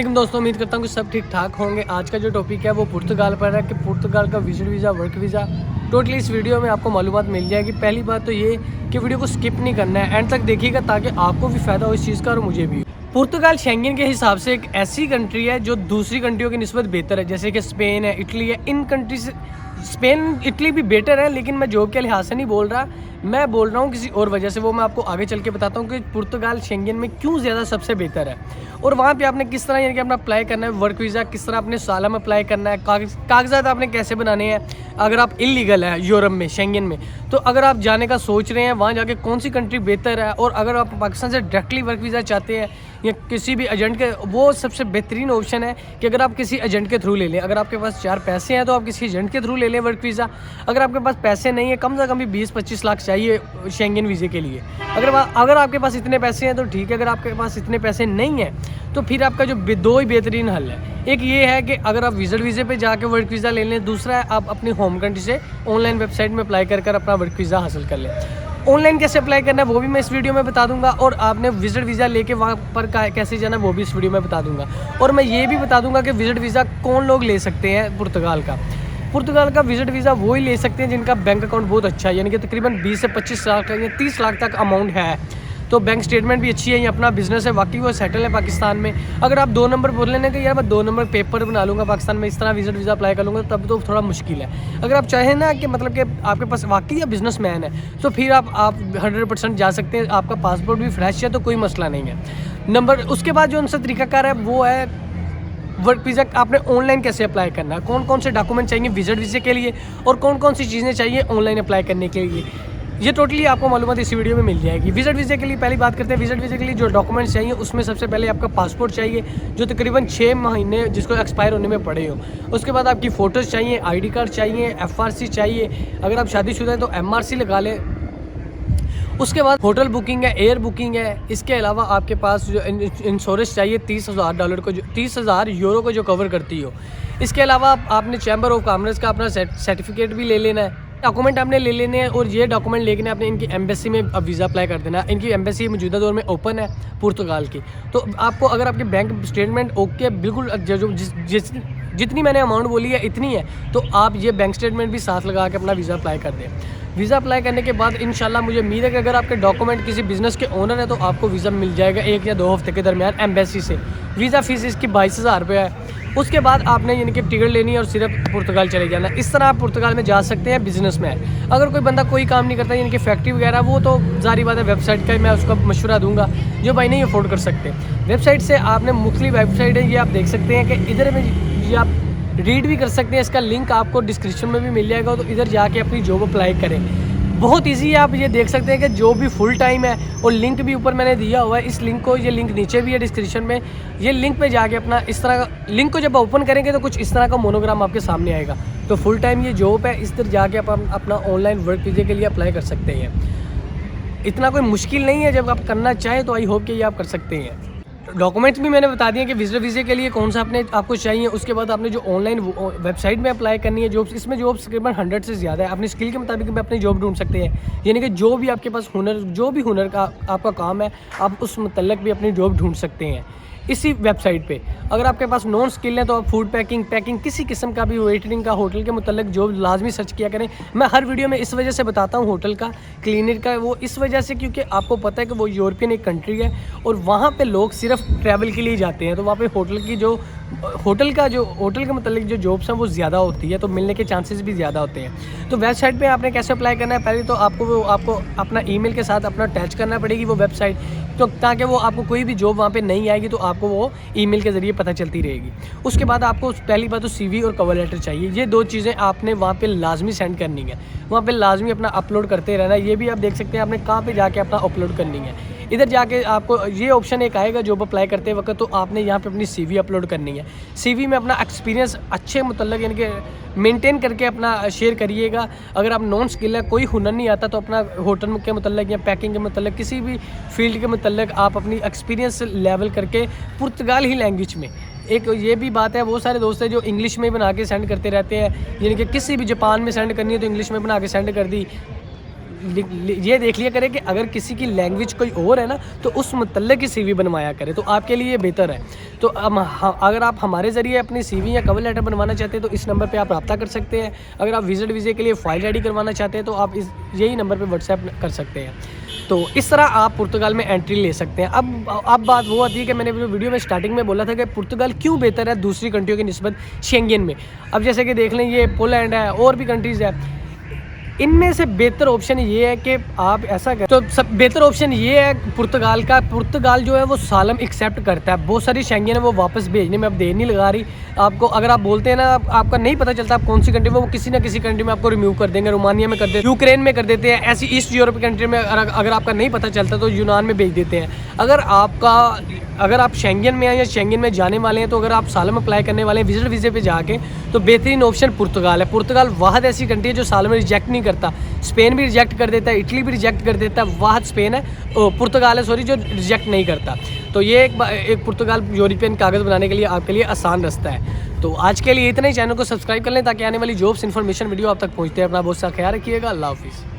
लेकिन दोस्तों उम्मीद करता हूँ कि सब ठीक ठाक होंगे। आज का जो टॉपिक है वो पुर्तगाल पर है कि पुर्तगाल का visit visa, work visa totally इस वीडियो में आपको मालूमात मिल जाएगी। पहली बात तो ये कि वीडियो को स्किप नहीं करना है, एंड तक देखिएगा ताकि आपको भी फ़ायदा हो इस चीज़ का और मुझे भी। पुर्तगाल शेंगन के हिसाब से एक ऐसी कंट्री है जो दूसरी कंट्रियों की निस्बत बेहतर है, जैसे कि स्पेन है, इटली है। इन कंट्री से स्पेन इटली भी बेटर है, लेकिन मैं जॉब के लिहाज से नहीं बोल रहा, मैं बोल रहा हूँ किसी और वजह से। वो मैं आपको आगे चल के बताता हूँ कि पुर्तगाल शेंगन में क्यों ज़्यादा सबसे बेहतर है और वहाँ पे आपने किस तरह यानी कि अपना अप्लाई करना है, वर्क वीज़ा किस तरह अपने साला में अप्लाई करना है, कागजात आपने कैसे बनाने हैं अगर आप इलीगल है यूरोप में, शेंगन में। तो अगर आप जाने का सोच रहे हैं वहाँ जाके कौन सी कंट्री बेहतर है, और अगर आप पाकिस्तान से डायरेक्टली वर्क वीज़ा चाहते हैं या किसी भी एजेंट के, वो सबसे बेहतरीन ऑप्शन है कि अगर आप किसी एजेंट के थ्रू ले लें। अगर आपके पास 4 पैसे हैं तो आप किसी एजेंट के थ्रू ले लें वर्क वीज़ा। अगर आपके पास पैसे नहीं है, कम से कम भी 20-25 लाख चाहिए शेंगन वीज़े के लिए। अगर आपके पास इतने पैसे हैं तो ठीक है, अगर आपके पास इतने पैसे नहीं हैं तो फिर आपका जो दो ही बेहतरीन हल है। एक ये है कि अगर आप विजिट वीज़े पे जाके वर्क वीज़ा ले लें, दूसरा है आप अपनी होम कंट्री से ऑनलाइन वेबसाइट में अप्लाई कर अपना वर्क वीज़ा हासिल कर लें। ऑनलाइन कैसे अप्लाई करना है वो भी मैं इस वीडियो में बता दूंगा, और आपने विजिट वीज़ा लेके वहाँ पर कैसे जाना है वो भी इस वीडियो में बता दूंगा। और मैं ये भी बता दूंगा कि विजिट वीज़ा कौन लोग ले सकते हैं पुर्तगाल का। पुर्तगाल का विजिट वीज़ा वो ही ले सकते हैं जिनका बैंक अकाउंट बहुत अच्छा है, यानी कि तकरीबन 20 से 25 लाख या 30 लाख तक अमाउंट है, तो बैंक स्टेटमेंट भी अच्छी है, ये अपना बिजनेस है, वाकई वो सेटल है पाकिस्तान में। अगर आप 2 नंबर बोल लेना कि यार मैं 2 नंबर पेपर बना लूँगा पाकिस्तान में, इस तरह विजिट वीज़ा अप्लाई कर लूँगा, तब तो थोड़ा मुश्किल है। अगर आप चाहें ना कि मतलब कि आपके पास वाकई या बिजनेस मैन है तो फिर आप 100% जा सकते हैं। आपका पासपोर्ट भी फ्रेश है तो कोई मसला नहीं है। उसके बाद जो उनसे तरीकाकार है वो है वर्क वीज़ा आपने ऑनलाइन कैसे अप्लाई करना है, कौन कौन से डॉक्यूमेंट चाहिए विजिट वीज़े के लिए और कौन कौन सी चीज़ें चाहिए ऑनलाइन अप्लाई करने के लिए, ये टोटली आपको मालूमात इसी वीडियो में मिल जाएगी। विजिट वीज़े के लिए पहली बात करते हैं। विजिट वीज़े के लिए जो डॉक्यूमेंट्स चाहिए उसमें सबसे पहले आपका पासपोर्ट चाहिए जो तकरीबन 6 महीने जिसको एक्सपायर होने में पड़े हो। उसके बाद आपकी फ़ोटोज़ चाहिए, आईडी कार्ड चाहिए, FRC चाहिए, अगर आप शादीशुदा हैं तो MRC लगा लें। उसके बाद होटल बुकिंग है, एयर बुकिंग है। इसके अलावा आपके पास जो इंश्योरेंस चाहिए $30,000 को, जो 30,000 यूरो को जो कवर करती हो। इसके अलावा आपने चैम्बर ऑफ कॉमर्स का अपना सर्टिफिकेट भी ले लेना है, डॉक्यूमेंट आपने ले लेने हैं, और ये डॉक्यूमेंट लेके आपने इनकी एम्बेसी में अब वीज़ा अप्लाई कर देना। इनकी एम्बेसी मौजूदा दौर में ओपन है पुर्तगाल की, तो आपको अगर आपके बैंक स्टेटमेंट ओके बिल्कुल जितनी मैंने अमाउंट बोली है इतनी है, तो आप ये बैंक स्टेटमेंट भी साथ लगा के अपना वीज़ा अप्लाई कर दें। वीज़ा अप्लाई करने के बाद इंशाल्लाह मुझे उम्मीद है कि अगर आपके डॉक्यूमेंट किसी बिज़नेस के ओनर है तो आपको वीज़ा मिल जाएगा 1 या 2 हफ्ते के दरमियान एम्बेसी से। वीज़ा फ़ीस इसकी 22,000 रुपये है। उसके बाद आपने यानी कि टिकट लेनी है और सिर्फ पुर्तगाल चले जाना। इस तरह आप पुर्तगाल में जा सकते हैं बिज़नेस में। अगर कोई बंदा कोई काम नहीं करता यानी कि फैक्ट्री वगैरह, वो तो जारी बात है वेबसाइट का मैं उसका मशवरा दूंगा जो भाई नहीं अफोर्ड कर सकते। वेबसाइट से आपने मुख्तलिफ वेबसाइट है, ये आप देख सकते हैं कि इधर में ये आप रीड भी कर सकते हैं। इसका लिंक आपको डिस्क्रिप्शन में भी मिल जाएगा, तो इधर जाके अपनी जॉब अप्लाई करें। बहुत इजी है, आप ये देख सकते हैं कि जो भी फुल टाइम है, और लिंक भी ऊपर मैंने दिया हुआ है। इस लिंक को, ये लिंक नीचे भी है डिस्क्रिप्शन में, ये लिंक पे जाके अपना इस तरह का लिंक को जब ओपन करेंगे तो कुछ इस तरह का मोनोग्राम आपके सामने आएगा। तो फुल टाइम ये जॉब है, इस तरह जाके आप अपना ऑनलाइन वर्क वीज़े के लिए अप्लाई कर सकते हैं। इतना कोई मुश्किल नहीं है, जब आप करना चाहें तो आई होप कि ये आप कर सकते हैं। डॉक्यूमेंट्स भी मैंने बता दिए कि विजिट वीज़े के लिए कौन सा आपको चाहिए। उसके बाद आपने जो ऑनलाइन वेबसाइट में अप्लाई करनी है जॉब्स, इसमें जॉब्स तकरीबन 100 से ज़्यादा है। अपनी स्किल के मुताबिक भी अपनी जॉब ढूंढ सकते हैं, यानी कि जो भी आपके पास जो भी हुनर का आपका काम है, आप उस मुतल्लिक भी अपनी जॉब ढूंढ सकते हैं इसी वेबसाइट पे। अगर आपके पास नॉन स्किल है तो आप फूड पैकिंग किसी किस्म का भी, वेटरिंग का, होटल के मुतल्लिक जॉब लाजमी सर्च किया करें। मैं हर वीडियो में इस वजह से बताता हूँ होटल का, क्लीनर का, वो इस वजह से क्योंकि आपको पता है कि वो यूरोपियन एक कंट्री है और वहाँ पे लोग सिर्फ ट्रैवल के लिए जाते हैं, तो वहाँ पे होटल के मुतल्लिक जो जॉब्स हैं वो ज़्यादा होती है, तो मिलने के चांसेस भी ज़्यादा होते हैं। तो वेबसाइट पे आपने कैसे अप्लाई करना है, पहले तो आपको अपना ईमेल के साथ अपना अटैच करना पड़ेगी वो वेबसाइट, तो ताकि वो आपको कोई भी जॉब वहाँ पे नहीं आएगी तो आपको वो ईमेल के ज़रिए पता चलती रहेगी। उसके बाद आपको पहली बात तो CV और कवर लेटर चाहिए। ये 2 चीज़ें आपने वहाँ पे लाजमी सेंड करनी है, वहाँ पे लाजमी अपना अपलोड करते रहना। ये भी आप देख सकते हैं आपने कहाँ पे जाके अपना अपलोड करनी है। इधर जाके आपको ये ऑप्शन एक आएगा जॉब अप्लाई करते वक्त, तो आपने यहाँ पे अपनी CV अपलोड करनी है। CV में अपना एक्सपीरियंस अच्छे मुतल्लिक यानी कि मेंटेन करके अपना शेयर करिएगा। अगर आप नॉन स्किल है, कोई हुनर नहीं आता, तो अपना होटल के मुतल्लिक या पैकिंग के मुतल्लिक किसी भी फील्ड के मुतल्लिक आप अपनी एक्सपीरियंस लेवल करके पुर्तगाल ही लैंग्वेज में। एक ये भी बात है, बहुत सारे दोस्त हैं जो इंग्लिश में बना के सेंड करते रहते हैं, यानी कि किसी भी जापान में सेंड करनी है तो इंग्लिश में बना के सेंड कर दी, ये देख लिया करें कि अगर किसी की लैंग्वेज कोई और है ना तो उस मतलब की CV बनवाया करें, तो आपके लिए ये बेहतर है। तो अगर आप हमारे ज़रिए अपनी CV या कवर लेटर बनवाना चाहते हैं तो इस नंबर पे आप रब्ता कर सकते हैं। अगर आप विजिट वीज़े के लिए फ़ाइल रेडी करवाना चाहते हैं तो आप यही नंबर पे व्हाट्सएप कर सकते हैं। तो इस तरह आप पुर्तगाल में एंट्री ले सकते हैं। अब बात वो आती है कि मैंने वीडियो में स्टार्टिंग में बोला था कि पुर्तगाल क्यों बेहतर है दूसरी कंट्रियों की निस्बत शेंगेन में। अब जैसे कि देख लें, ये पोलैंड है और भी कंट्रीज़ है, इनमें से बेहतर ऑप्शन ये है कि आप ऐसा करें। तो सब बेहतर ऑप्शन ये है पुर्तगाल का। पुर्तगाल जो है वो सालम एक्सेप्ट करता है। बहुत सारी शेंगेन है वो वापस भेजने में अब देर नहीं लगा रही आपको। अगर आप बोलते हैं ना, आपका नहीं पता चलता आप कौन सी कंट्री में, वो किसी ना किसी कंट्री में आपको रिमूव कर देंगे। रोमानिया में कर देते, यूक्रेन में कर देते हैं, ऐसी ईस्ट यूरोप कंट्री में अगर आपका नहीं पता चलता तो यूनान में भेज देते हैं। अगर आप शेंगेन में हैं या शेंगेन में जाने वाले हैं, तो अगर आप सालम अप्लाई करने वाले हैं विजिट वीज़े पे जाके, तो बेहतरीन ऑप्शन पुर्तगाल है। पुर्तगाल वाहद ऐसी कंट्री है जो सालम रिजेक्ट नहीं करता। स्पेन भी रिजेक्ट कर देता है, इटली भी रिजेक्ट कर देता है, वाहद स्पेन है, पुर्तगाल है सॉरी, जो रिजेक्ट नहीं करता। तो ये एक पुर्तगाल यूरोपियन कागज़ बनाने के लिए आपके लिए आसान रास्ता है। तो आज के लिए इतना ही। चैनल को सब्सक्राइब कर लें ताकि आने वाली जॉब्स इन्फॉर्मेशन वीडियो आप तक पहुँचते हैं। अपना बहुत सा ख्याल रखिएगा। अल्लाह हाफिज़।